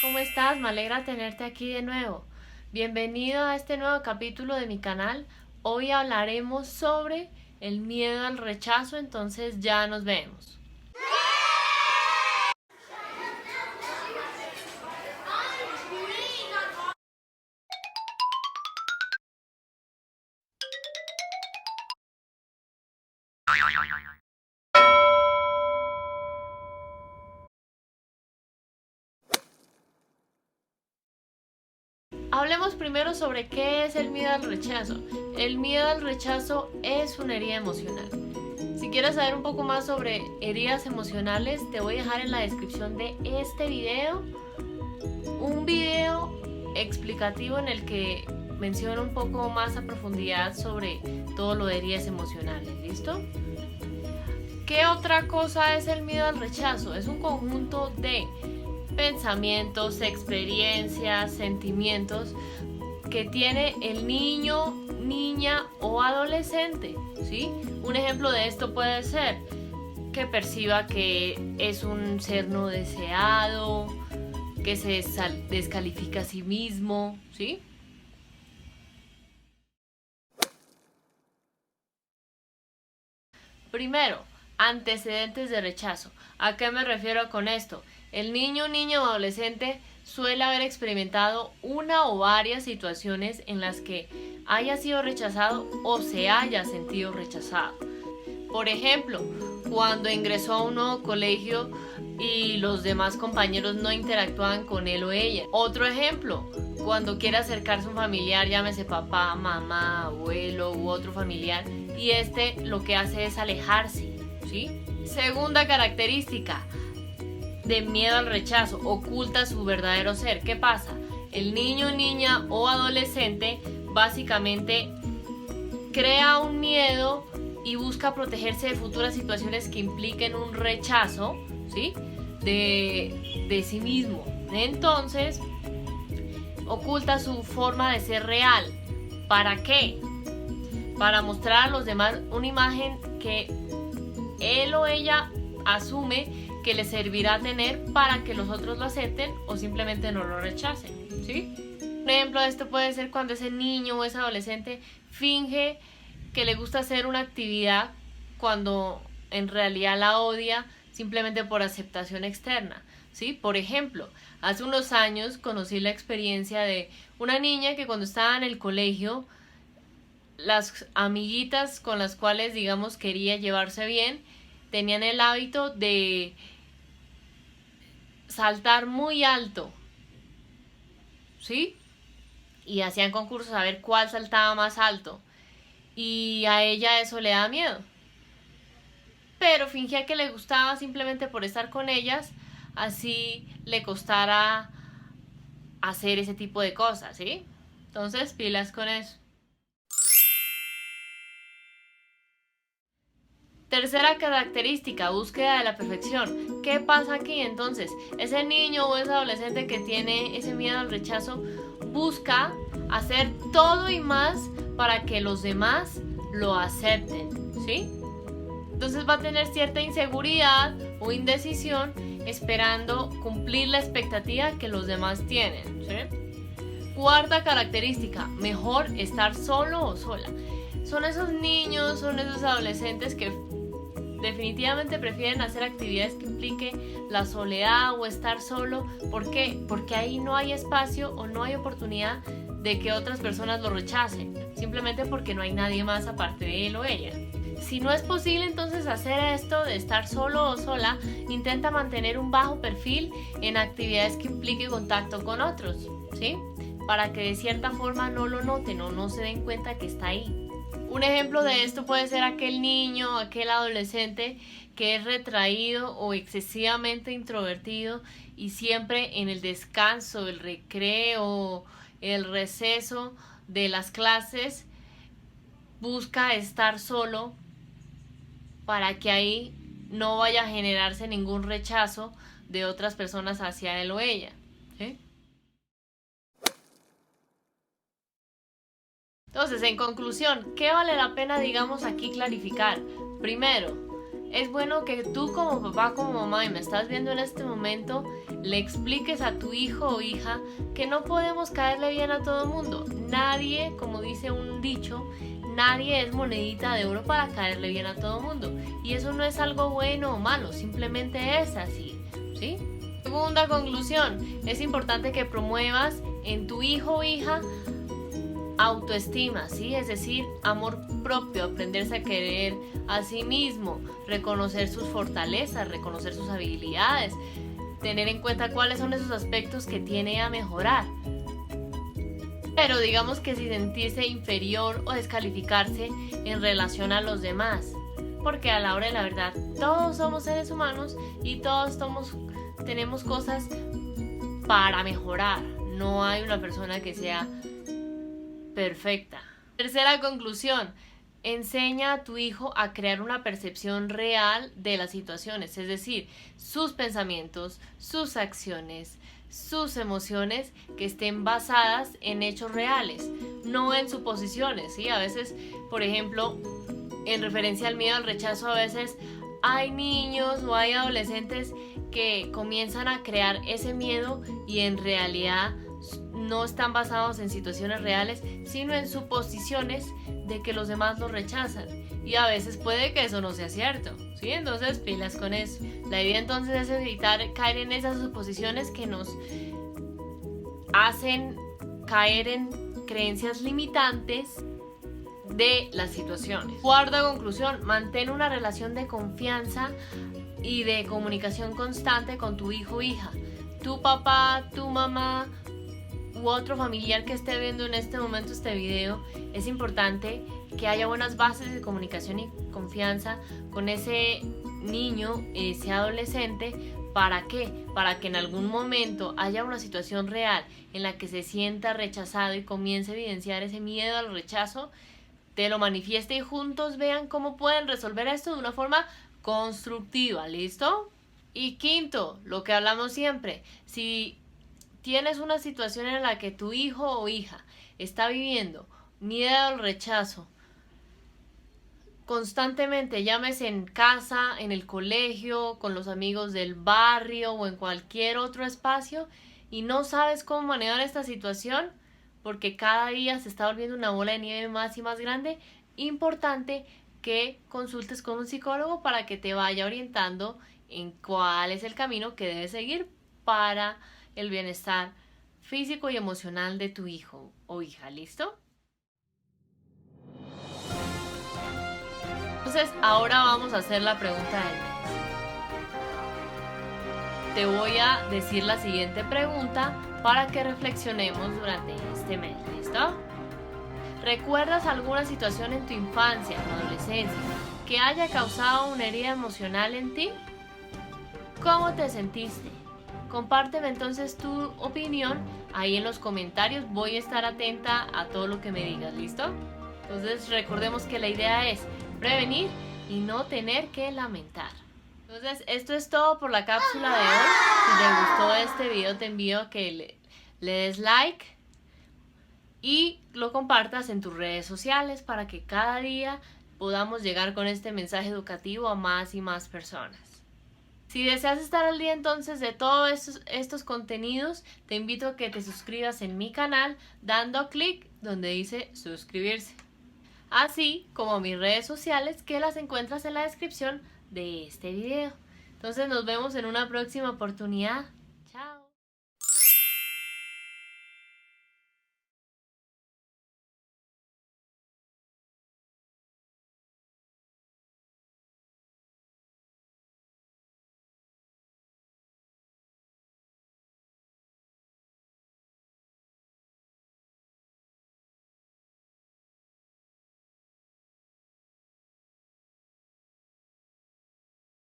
¿cómo estás? Me alegra tenerte aquí de nuevo. Bienvenido a este nuevo capítulo de mi canal. Hoy hablaremos sobre el miedo al rechazo, entonces ya nos vemos. Hablemos primero sobre qué es el miedo al rechazo. El miedo al rechazo es una herida emocional. Si quieres saber un poco más sobre heridas emocionales, te voy a dejar en la descripción de este video un video explicativo en el que menciono un poco más a profundidad sobre todo lo de heridas emocionales. ¿Listo? ¿Qué otra cosa es el miedo al rechazo? Es un conjunto de pensamientos, experiencias, sentimientos que tiene el niño, niña o adolescente, ¿sí? Un ejemplo de esto puede ser que perciba que es un ser no deseado, que se descalifica a sí mismo, ¿sí? Primero, antecedentes de rechazo. ¿A qué me refiero con esto? El niño, niña o adolescente suele haber experimentado una o varias situaciones en las que haya sido rechazado o se haya sentido rechazado. Por ejemplo, cuando ingresó a un nuevo colegio y los demás compañeros no interactúan con él o ella. Otro ejemplo, cuando quiere acercarse a un familiar, llámese papá, mamá, abuelo u otro familiar, y este lo que hace es alejarse, ¿sí? Segunda característica de miedo al rechazo, oculta su verdadero ser. ¿Qué pasa? El niño, niña o adolescente básicamente crea un miedo y busca protegerse de futuras situaciones que impliquen un rechazo, ¿sí? de sí mismo. Entonces, oculta su forma de ser real. ¿Para qué? Para mostrar a los demás una imagen que él o ella asume que le servirá tener para que los otros lo acepten o simplemente no lo rechacen, ¿sí? Un ejemplo de esto puede ser cuando ese niño o ese adolescente finge que le gusta hacer una actividad cuando en realidad la odia simplemente por aceptación externa, ¿sí? Por ejemplo, hace unos años conocí la experiencia de una niña que cuando estaba en el colegio, las amiguitas con las cuales, digamos, quería llevarse bien, tenían el hábito de saltar muy alto, ¿sí? Y hacían concursos a ver cuál saltaba más alto. Y a ella eso le da miedo. Pero fingía que le gustaba simplemente por estar con ellas, así le costara hacer ese tipo de cosas, ¿sí? Entonces, pilas con eso. Tercera característica, búsqueda de la perfección. ¿Qué pasa aquí entonces? Ese niño o ese adolescente que tiene ese miedo al rechazo busca hacer todo y más para que los demás lo acepten, ¿sí? Entonces va a tener cierta inseguridad o indecisión esperando cumplir la expectativa que los demás tienen, ¿sí? Cuarta característica, mejor estar solo o sola. Son esos niños, son esos adolescentes que definitivamente prefieren hacer actividades que impliquen la soledad o estar solo. ¿Por qué? Porque ahí no hay espacio o no hay oportunidad de que otras personas lo rechacen, simplemente porque no hay nadie más aparte de él o ella. Si no es posible entonces hacer esto de estar solo o sola, intenta mantener un bajo perfil en actividades que impliquen contacto con otros, ¿sí? Para que de cierta forma no lo noten o no se den cuenta que está ahí. Un ejemplo de esto puede ser aquel niño, aquel adolescente que es retraído o excesivamente introvertido y siempre en el descanso, el recreo, el receso de las clases busca estar solo para que ahí no vaya a generarse ningún rechazo de otras personas hacia él o ella, ¿sí? Entonces, en conclusión, ¿qué vale la pena, digamos, aquí clarificar? Primero, Es bueno que tú como papá, como mamá, y me estás viendo en este momento, le expliques a tu hijo o hija que no podemos caerle bien a todo el mundo. Nadie, como dice un dicho, nadie es monedita de oro para caerle bien a todo el mundo. Y eso no es algo bueno o malo, simplemente es así, ¿sí? Segunda conclusión, es importante que promuevas en tu hijo o hija autoestima, ¿sí? Es decir, amor propio, aprenderse a querer a sí mismo, reconocer sus fortalezas, reconocer sus habilidades, tener en cuenta cuáles son esos aspectos que tiene a mejorar. Pero digamos que sin sentirse inferior o descalificarse en relación a los demás, porque a la hora de la verdad todos somos seres humanos y todos tenemos cosas para mejorar. No hay una persona que sea perfecta. Tercera conclusión, enseña a tu hijo a crear una percepción real de las situaciones, es decir, sus pensamientos, sus acciones, sus emociones que estén basadas en hechos reales, no en suposiciones, ¿sí? A veces, por ejemplo, en referencia al miedo al rechazo, a veces hay niños o hay adolescentes que comienzan a crear ese miedo y en realidad no están basados en situaciones reales, sino en suposiciones de que los demás los rechazan. Y a veces puede que eso no sea cierto, ¿sí? Entonces pilas con eso. La idea entonces es evitar caer en esas suposiciones que nos hacen caer en creencias limitantes de las situaciones. Cuarta conclusión, mantén una relación de confianza y de comunicación constante con tu hijo o hija. Tu papá, tu mamá u otro familiar que esté viendo en este momento este video, es importante que haya buenas bases de comunicación y confianza con ese niño, ese adolescente. ¿Para qué? Para que en algún momento haya una situación real en la que se sienta rechazado y comience a evidenciar ese miedo al rechazo, te lo manifieste y juntos vean cómo pueden resolver esto de una forma constructiva, ¿listo? Y quinto, lo que hablamos siempre, si tienes una situación en la que tu hijo o hija está viviendo miedo al rechazo constantemente, llámese en casa, en el colegio, con los amigos del barrio o en cualquier otro espacio, y no sabes cómo manejar esta situación porque cada día se está volviendo una bola de nieve más y más grande, importante que consultes con un psicólogo para que te vaya orientando en cuál es el camino que debes seguir para el bienestar físico y emocional de tu hijo o hija, ¿listo? Entonces, ahora vamos a hacer la pregunta del mes. Te voy a decir la siguiente pregunta para que reflexionemos durante este mes, ¿listo? ¿Recuerdas alguna situación en tu infancia o adolescencia que haya causado una herida emocional en ti? ¿Cómo te sentiste? Compárteme entonces tu opinión ahí en los comentarios. Voy a estar atenta a todo lo que me digas, ¿listo? Entonces recordemos que la idea es prevenir y no tener que lamentar. Entonces esto es todo por la cápsula de hoy. Si te gustó este video te envío a que le des like y lo compartas en tus redes sociales para que cada día podamos llegar con este mensaje educativo a más y más personas. Si deseas estar al día entonces de todos estos contenidos, te invito a que te suscribas en mi canal dando clic donde dice suscribirse. Así como mis redes sociales que las encuentras en la descripción de este video. Entonces nos vemos en una próxima oportunidad.